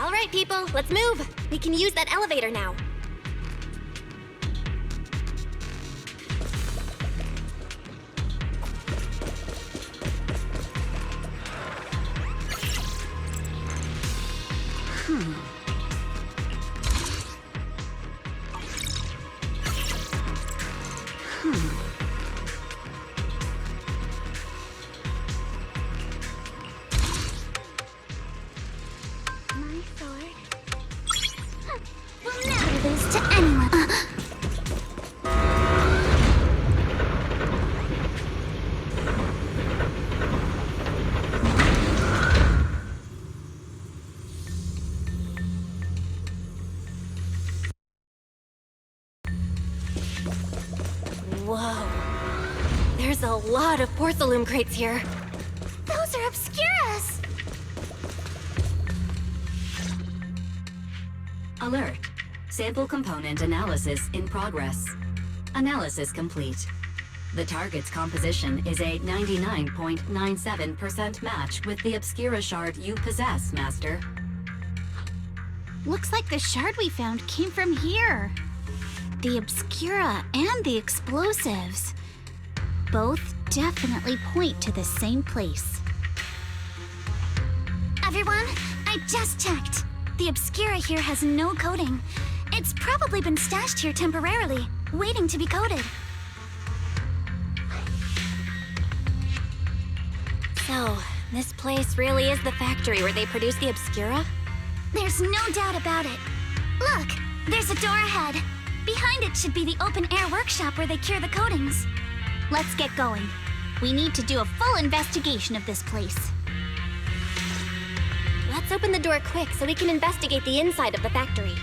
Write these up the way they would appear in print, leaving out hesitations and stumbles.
All right, people, let's move. We can use that elevator now. My sword. Will never lose to anyone. Whoa. There's a lot of porcelain crates here. Those are Obscuras! Alert. Sample component analysis in progress. Analysis complete. The target's composition is a 99.97% match with the Obscura shard you possess, Master. Looks like the shard we found came from here. The Obscura and the explosives. Both definitely point to the same place. Everyone, I just checked. The Obscura here has no coding. It's probably been stashed here temporarily, waiting to be coded. So, this place really is the factory where they produce the Obscura? There's no doubt about it. Look, there's a door ahead. Behind it should be the open-air workshop where they cure the coatings. Let's get going. We need to do a full investigation of this place. Let's open the door quick so we can investigate the inside of the factory.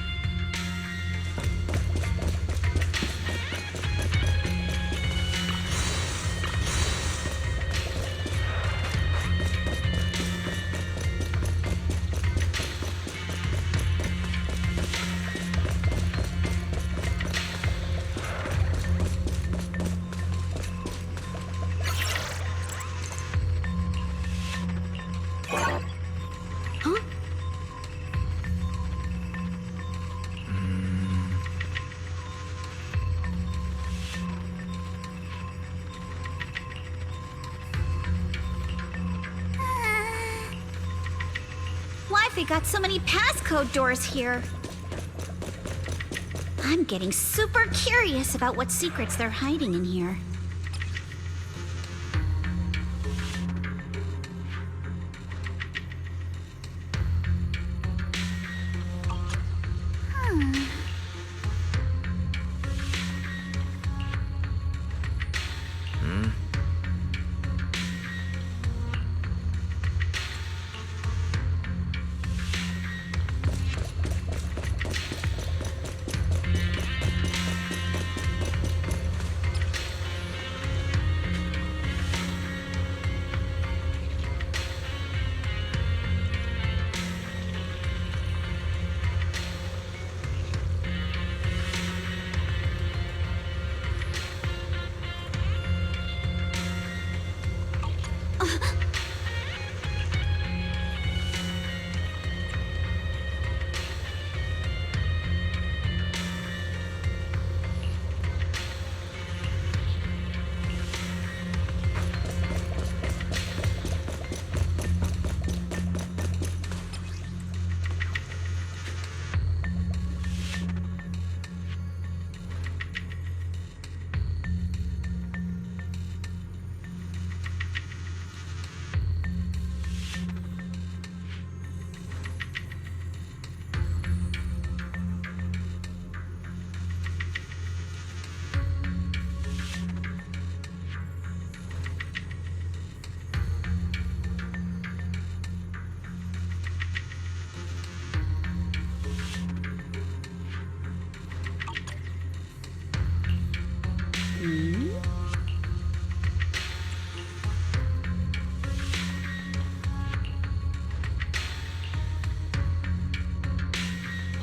Why've they got so many passcode doors here? I'm getting super curious about what secrets they're hiding in here.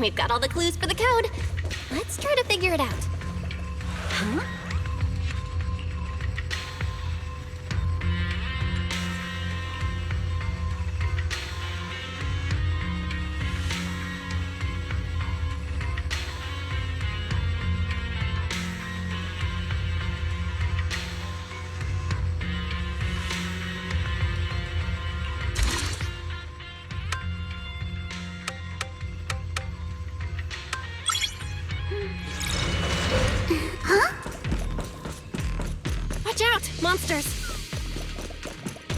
We've got all the clues for the code. Let's try to figure it out. Huh? Watch out, monsters!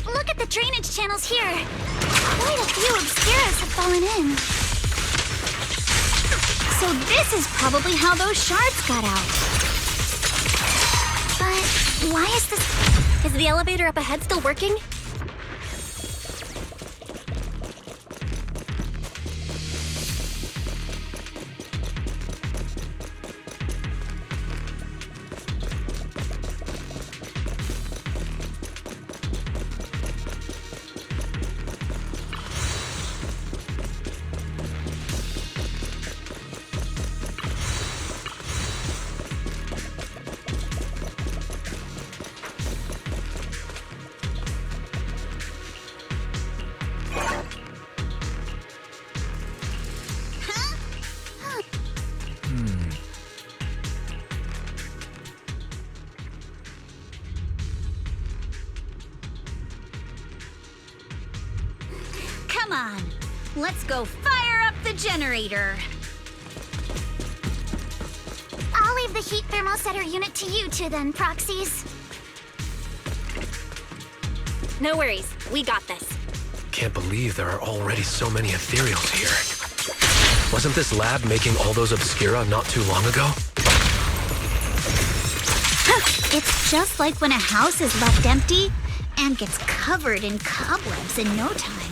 Look at the drainage channels here. Quite a few obscuras have fallen in. So this is probably how those shards got out. But why is this... Is the elevator up ahead still working? Come on, let's go fire up the generator. I'll leave the heat thermosetter unit to you two then, proxies. No worries, we got this. Can't believe there are already so many ethereals here. Wasn't this lab making all those obscura not too long ago? It's just like when a house is left empty and gets covered in cobwebs in no time.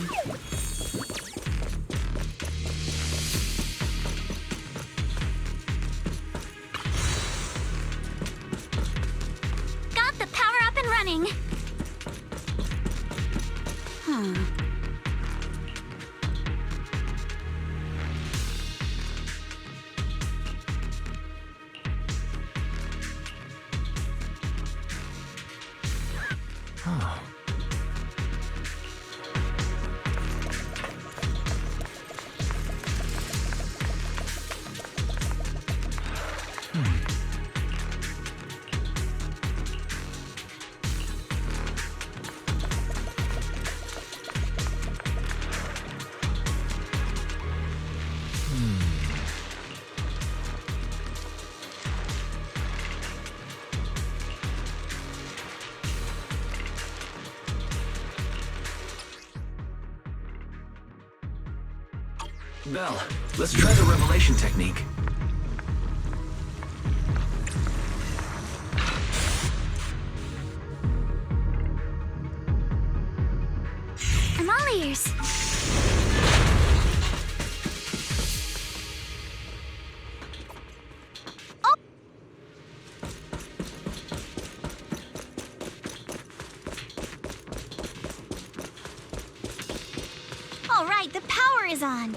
Got the power up and running. Belle, let's try the revelation technique. I'm all ears. All right, the power is on.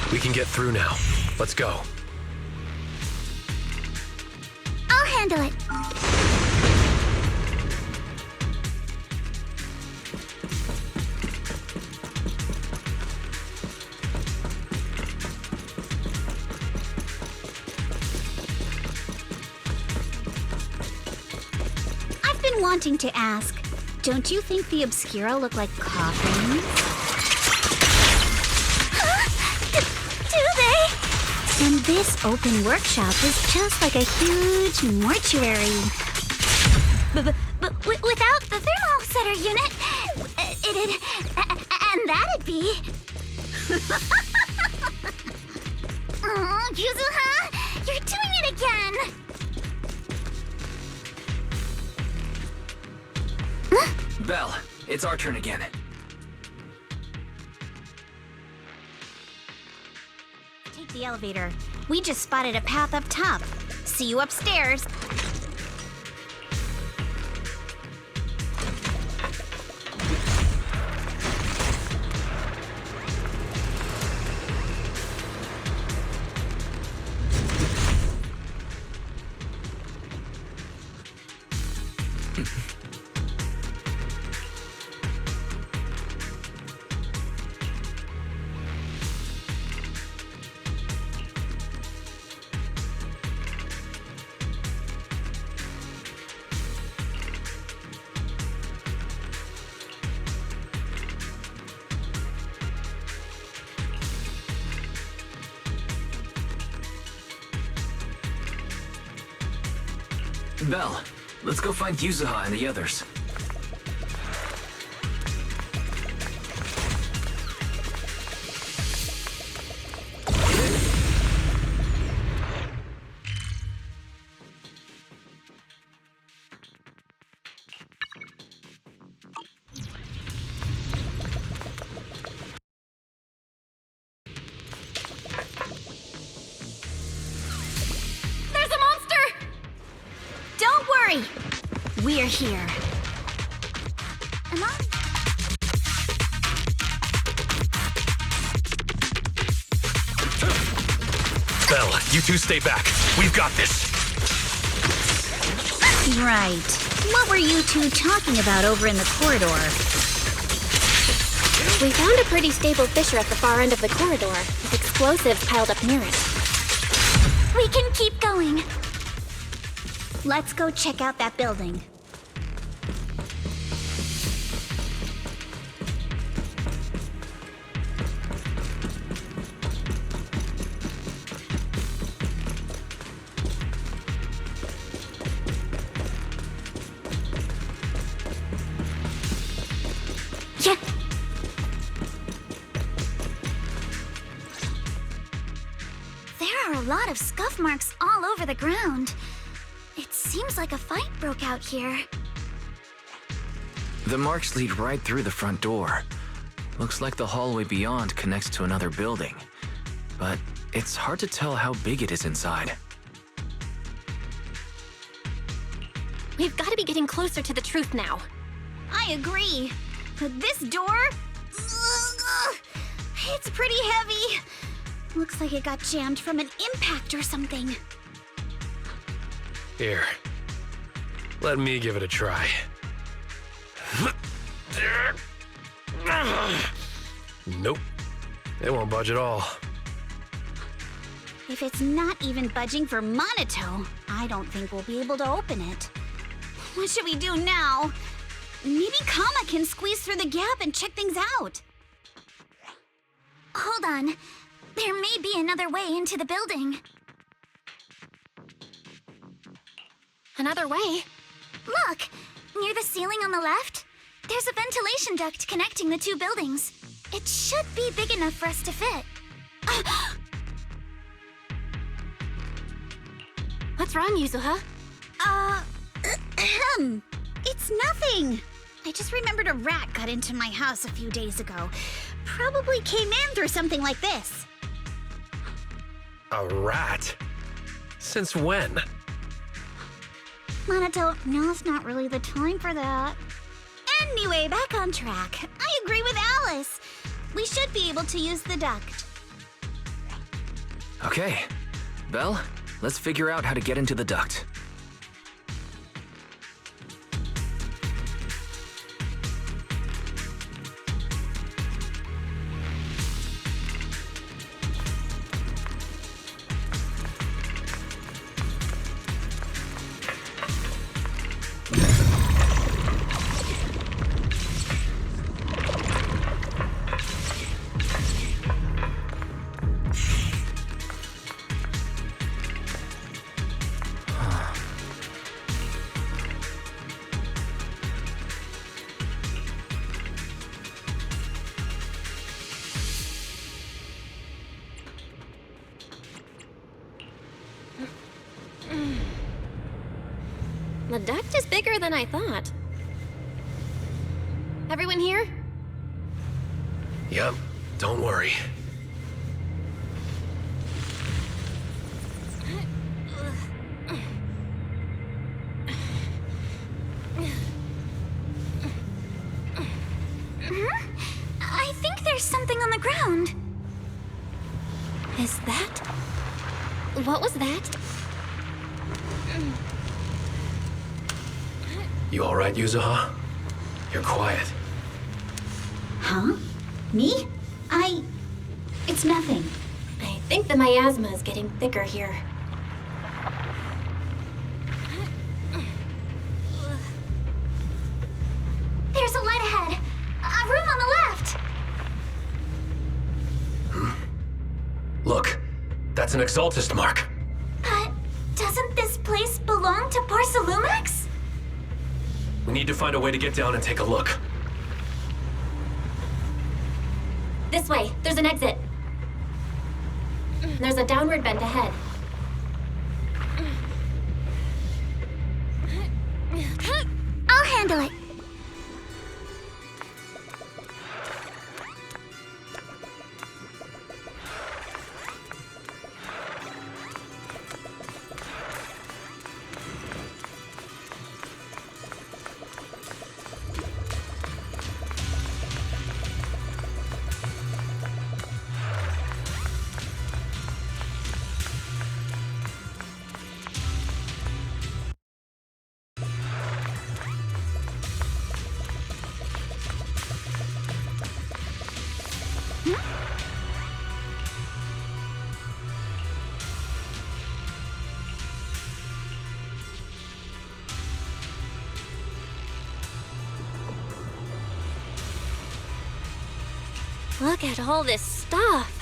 We can get through now. Let's go. I'll handle it. I've been wanting to ask, don't you think the Obscura look like coffins? And this open workshop is just like a huge mortuary. But without the thermal setter unit, it'd... and that'd be... Oh, Yuzuha! You're doing it again! Belle, it's our turn again. Take the elevator. We just spotted a path up top. See you upstairs. Belle, let's go find Yuzuha and the others. We're here. Am I? Belle, you two stay back. We've got this. Right. What were you two talking about over in the corridor? We found a pretty stable fissure at the far end of the corridor, with explosives piled up near it. We can keep going. Let's go check out that building. Yeah. There are a lot of scuff marks all over the ground. It seems like a fight broke out here. The marks lead right through the front door. Looks like the hallway beyond connects to another building. But it's hard to tell how big it is inside. We've got to be getting closer to the truth now. I agree. But this door? It's pretty heavy. Looks like it got jammed from an impact or something. Here. Let me give it a try. Nope. It won't budge at all. If it's not even budging for Monito, I don't think we'll be able to open it. What should we do now? Maybe Kama can squeeze through the gap and check things out. Hold on. There may be another way into the building. Another way? Look! Near the ceiling on the left, there's a ventilation duct connecting the two buildings. It should be big enough for us to fit. What's wrong, Yuzuha? It's nothing. I just remembered a rat got into my house a few days ago. Probably came in through something like this. A rat? Since when? Monito, now's not really the time for that. Anyway, back on track. I agree with Alice. We should be able to use the duct. Okay. Belle, let's figure out how to get into the duct. The duct is bigger than I thought. Everyone here? Yep, don't worry. I think there's something on the ground. Is that? What was that? You alright, Yuzuha? You're quiet. Huh? Me? It's nothing. I think the miasma is getting thicker here. There's a light ahead. A room on the left. Look, that's an Exaltist mark. But doesn't this place belong to Porcelumex? We need to find a way to get down and take a look. This way, there's an exit. There's a downward bend ahead. I'll handle it. Look at all this stuff.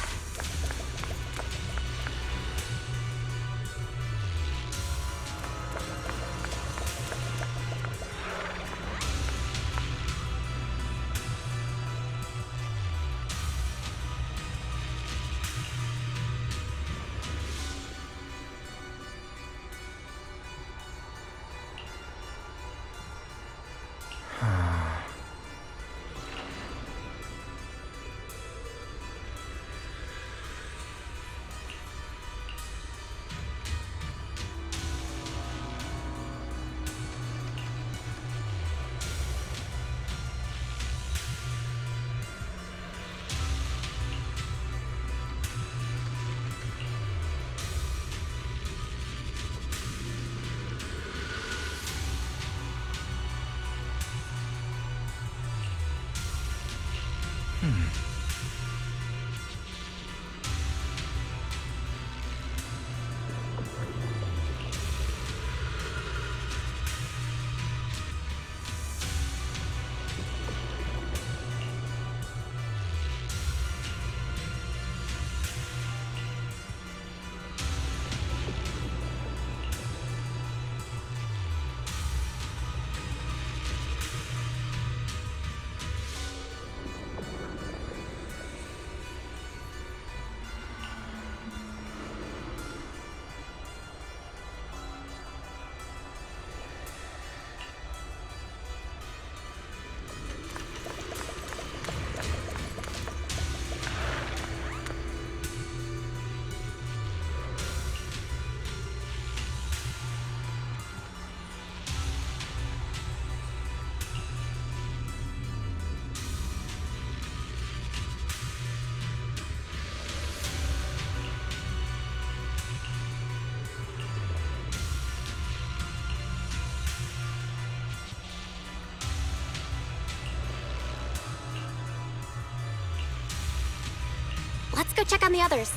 Let's go check on the others.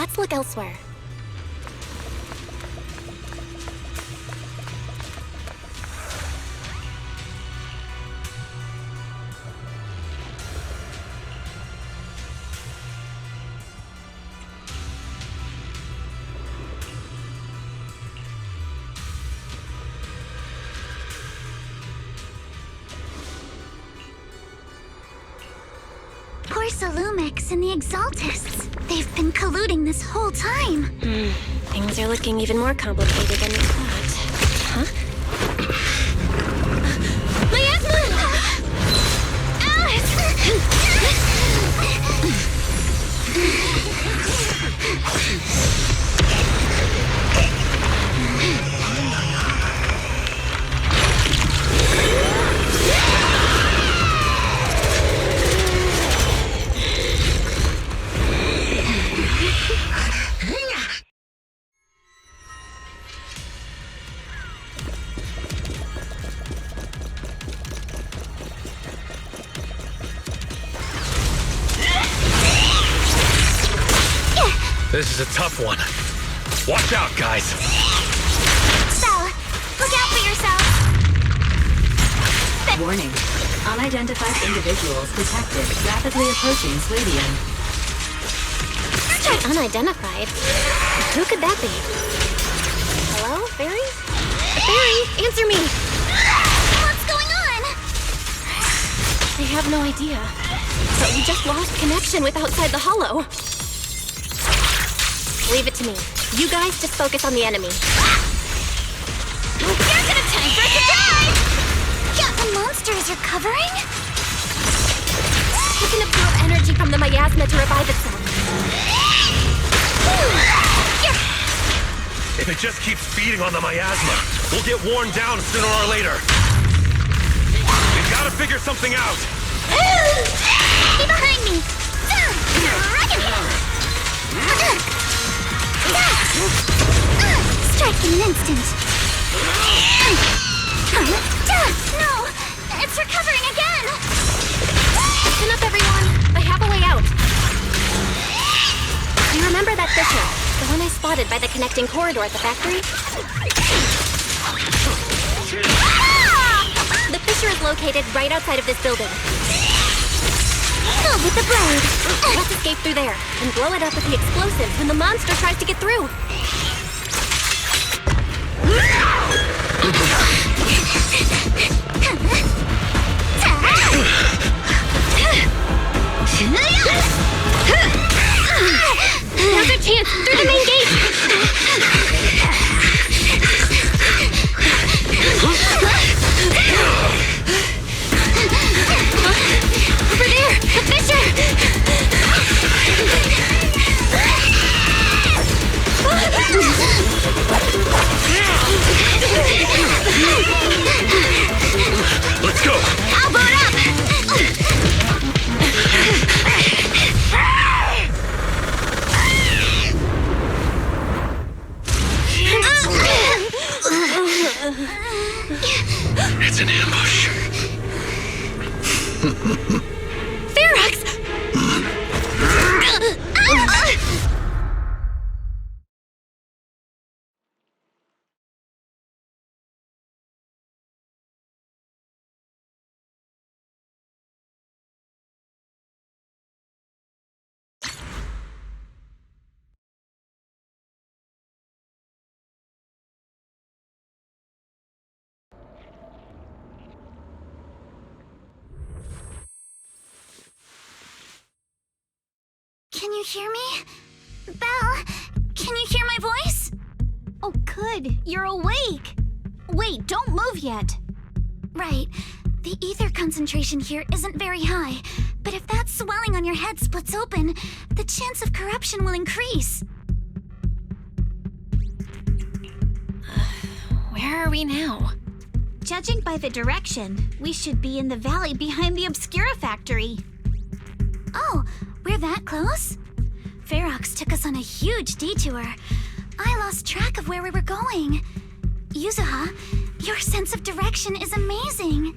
Let's look elsewhere. Porcelumex and the Exaltists. They've been colluding this whole time. Things are looking even more complicated than we thought. Huh? This is a tough one. Watch out, guys. Belle, look out for yourself. Warning. Unidentified individuals detected rapidly approaching Swadium. Unidentified? Who could that be? Hello, Fairy? Fairy, answer me! What's going on? I have no idea. But we just lost connection with outside the hollow. Leave it to me. You guys just focus on the enemy. There's no time for us to die! Yeah, the monster is recovering? It can absorb energy from the miasma to revive itself. If it just keeps feeding on the miasma, we'll get worn down sooner or later. We've got to figure something out. Be behind me! Strike in an instant. No! It's recovering again! Listen up, everyone. I have a way out. Do you remember that fissure? The one I spotted by the connecting corridor at the factory? The fissure is located right outside of this building. Filled with the blade. Let's escape through there and blow it up with the explosives when the monster tries to get through. Now's our chance! Through the main gate! Over there! The fissure! Let's go! I'll boot up! It's an ambush. Ferox! Can you hear me? Belle, can you hear my voice? Oh, good. You're awake. Wait, don't move yet. Right. The ether concentration here isn't very high, but if that swelling on your head splits open, the chance of corruption will increase. Where are we now? Judging by the direction, we should be in the valley behind the Obscura factory. Oh, we're that close? Ferox took us on a huge detour. I lost track of where we were going. Yuzuha, your sense of direction is amazing.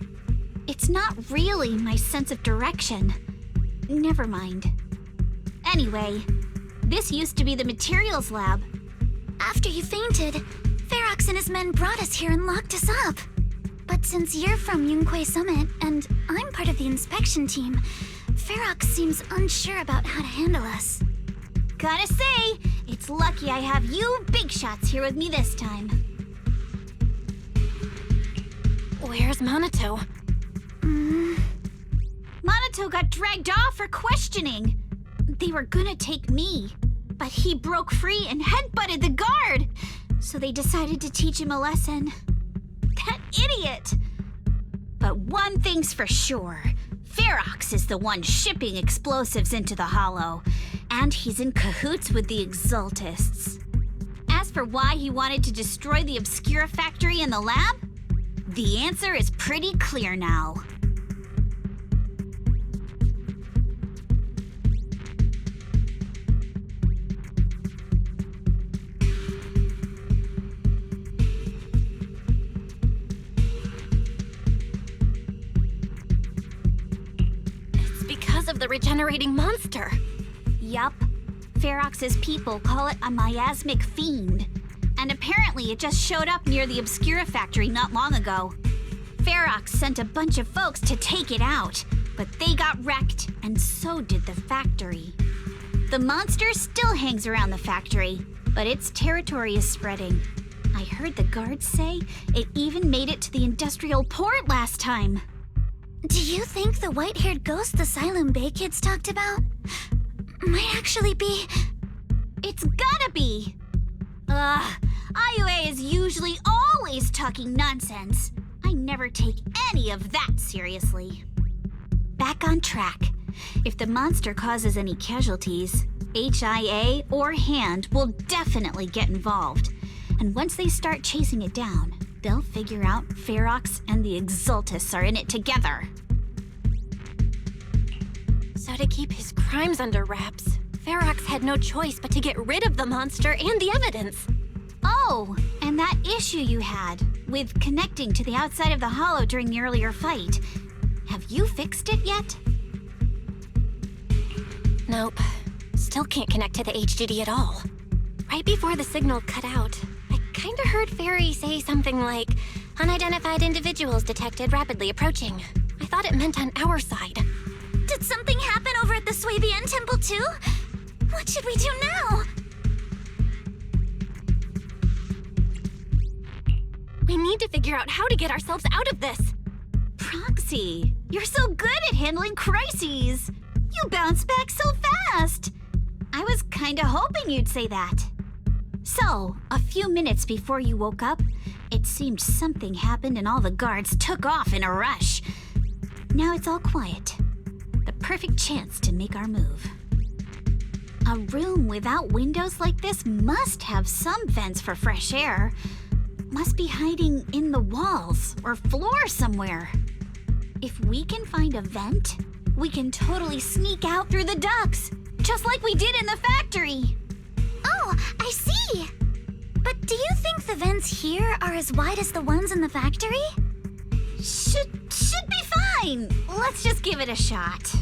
It's not really my sense of direction. Never mind. Anyway, This used to be the materials lab. After you fainted, Ferox and his men brought us here and locked us up. But since you're from Yunquay Summit and I'm part of the inspection team, Ferox seems unsure about how to handle us. Gotta say, it's lucky I have you big shots here with me this time. Where's Monato? Monato got dragged off for questioning. They were gonna take me, but he broke free and headbutted the guard. So they decided to teach him a lesson. That idiot! But one thing's for sure. Ferox is the one shipping explosives into the Hollow, and he's in cahoots with the Exaltists. As for why he wanted to destroy the Obscura factory and the lab, the answer is pretty clear now. Of the regenerating monster. Yup. Ferox's people call it a miasmic fiend. And apparently it just showed up near the Obscura factory not long ago. Ferox sent a bunch of folks to take it out, but they got wrecked, and so did the factory. The monster still hangs around the factory, but its territory is spreading. I heard the guards say it even made it to the industrial port last time. Do you think the white-haired ghost the Siloam Bay kids talked about might actually be... It's gotta be! IUA is usually always talking nonsense. I never take any of that seriously. Back on track. If the monster causes any casualties, HIA or HAND will definitely get involved. And once they start chasing it down, they'll figure out Ferox and the Exaltists are in it together. So to keep his crimes under wraps, Ferox had no choice but to get rid of the monster and the evidence. Oh, and that issue you had with connecting to the outside of the Hollow during the earlier fight. Have you fixed it yet? Nope. Still can't connect to the HDD at all. Right before the signal cut out, I kinda heard Fairy say something like, "Unidentified individuals detected rapidly approaching." I thought it meant on our side. Did something happen over at the Swabian Temple too? What should we do now? We need to figure out how to get ourselves out of this. Proxy, you're so good at handling crises. You bounce back so fast. I was kinda hoping you'd say that. So, a few minutes before you woke up, it seemed something happened and all the guards took off in a rush. Now it's all quiet. The perfect chance to make our move. A room without windows like this must have some vents for fresh air. Must be hiding in the walls or floor somewhere. If we can find a vent, we can totally sneak out through the ducts, just like we did in the factory. Oh, I see! But do you think the vents here are as wide as the ones in the factory? Should be fine. Let's just give it a shot.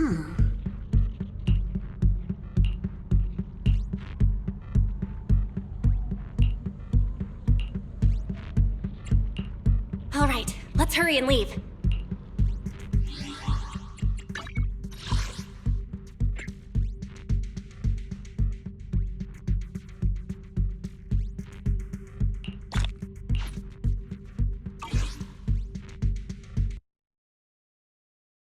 All right, let's hurry and leave.